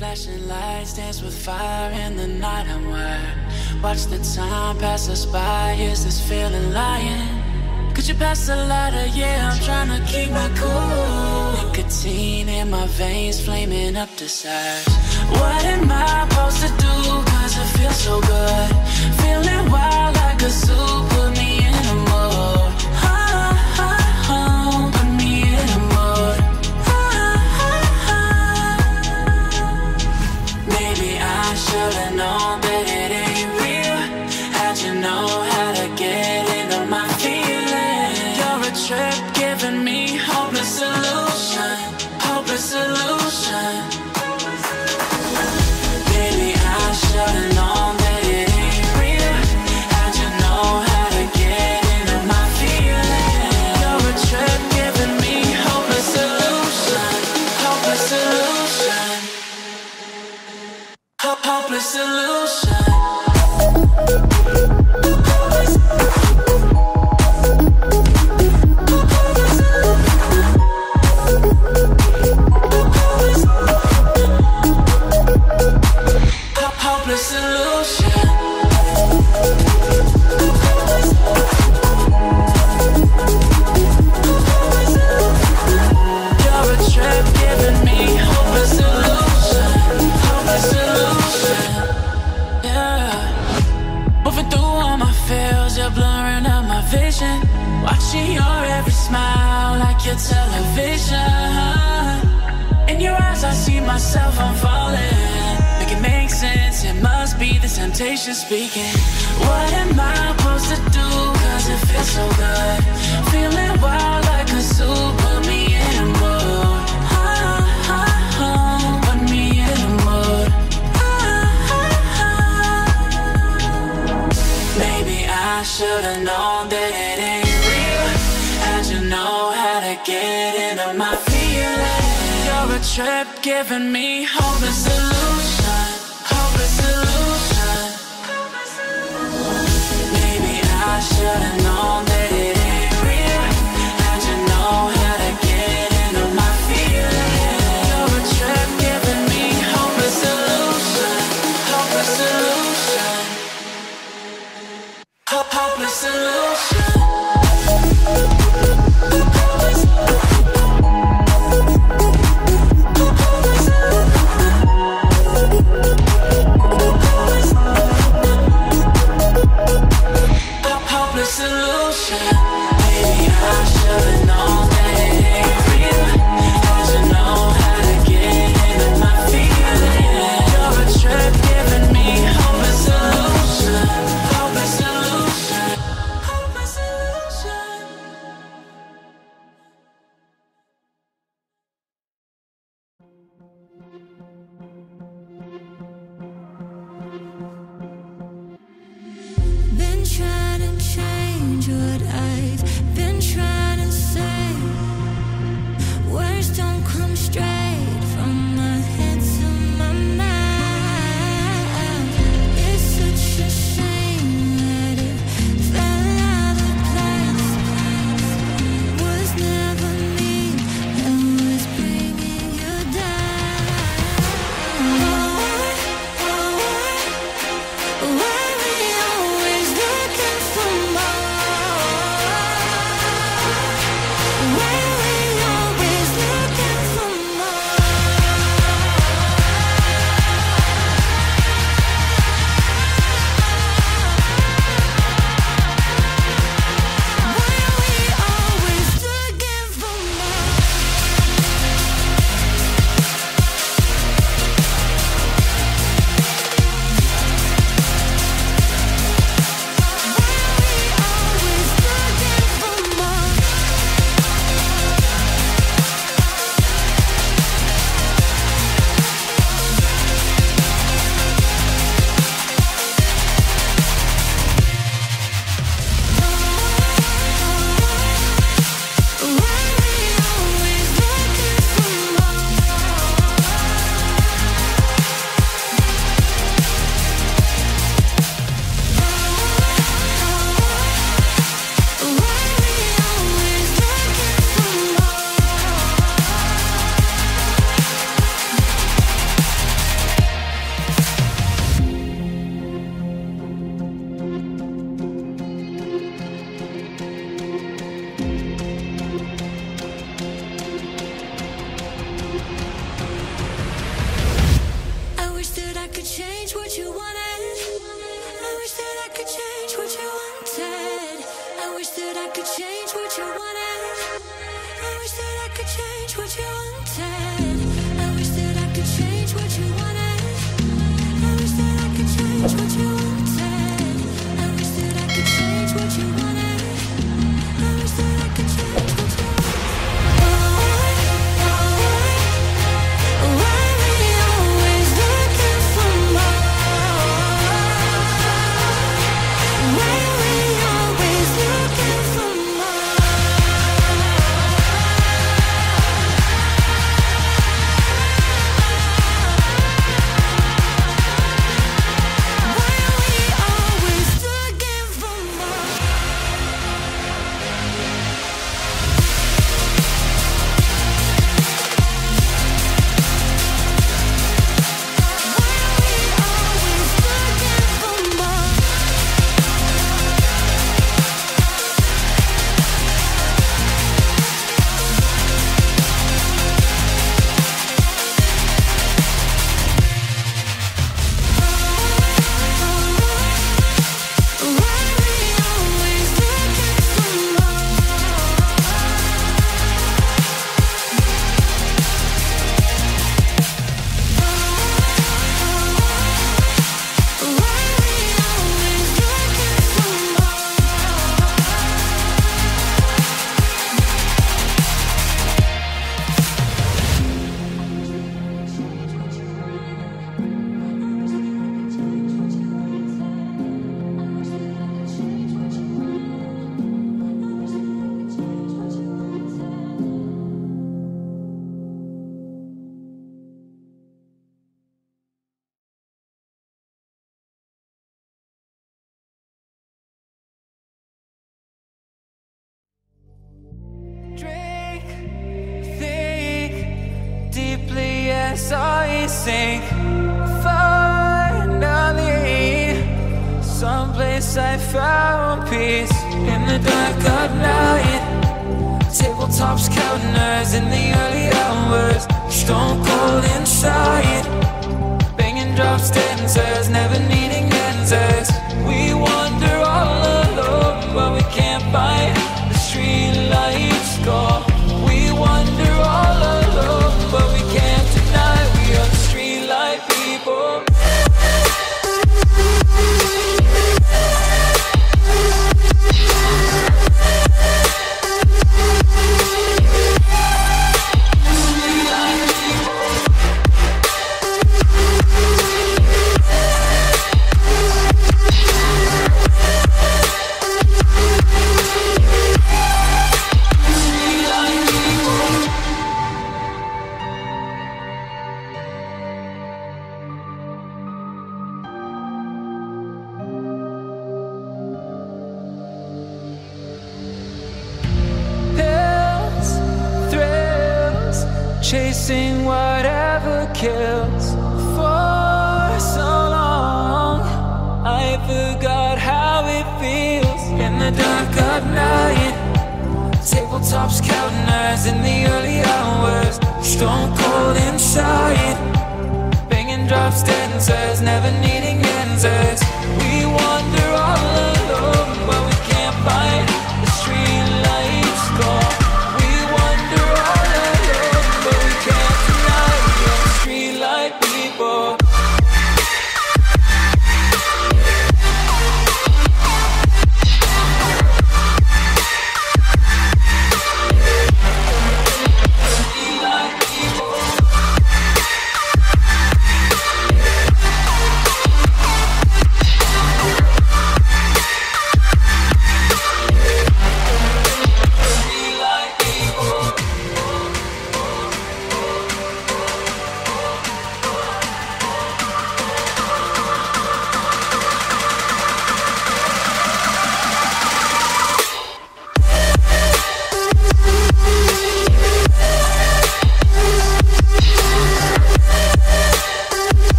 Flashing lights dance with fire in the night. I'm wired. Watch the time pass us by. Is this feeling lying? Could you pass the lighter? Yeah, I'm trying to keep my cool. Nicotine in my veins, flaming up desires. What am I supposed to do? Cause it feels so good. Feeling wild like a zoo. Put me in a mood. Put me in a mood. Maybe I should've known that it ain't real. How'd you know how to get into my feelings? You're a trip giving me hopeless solution. Hopeless solution. Maybe I should've known that it ain't real. How'd you know how to get into my feelings? You're a trip giving me hopeless solution. Hopeless solution. Hopeless solution. Hopeless solution. You're a trip giving me hopeless solution. Hopeless solution. Yeah. Moving through all my feels, you're blurring out my vision. Watching your every smile like your television. In your eyes I see myself, I'm falling. Make it make sense, it must be the temptation speaking. What am I supposed to do? Cause it feels so good. Feeling wild like a zoo. Put me in a mood. Put me in a mood. Maybe I should've known that it ain't real. How'd you know how to get into my feelings? You're a trip giving me hopeless solution. Hopeless solution. Maybe I should've known that it ain't real. How'd you know how to get into my feelings? You're a trip giving me hopeless solution. Hopeless solution. Hopeless solution. could change what you wanted. I wish that I could change what you wanted. I wish that I could change what you wanted. I wish that I could change what you wanted. I wish that I could change what you wanted. Why we always looking for more? Why we always looking for more? Drink, think deeply as I sink. Finally, someplace I found peace in the dark of night. Tabletops, counters in the early hours. Stone cold inside. Banging drop stanzas, never needing answers. We wander all alone, but we can't find the street lights go. We wander all alone, but we can't deny we are the street light people. Chasing whatever kills. For so long I forgot how it feels in the dark of night. Tabletops, counters in the early hours. Stone cold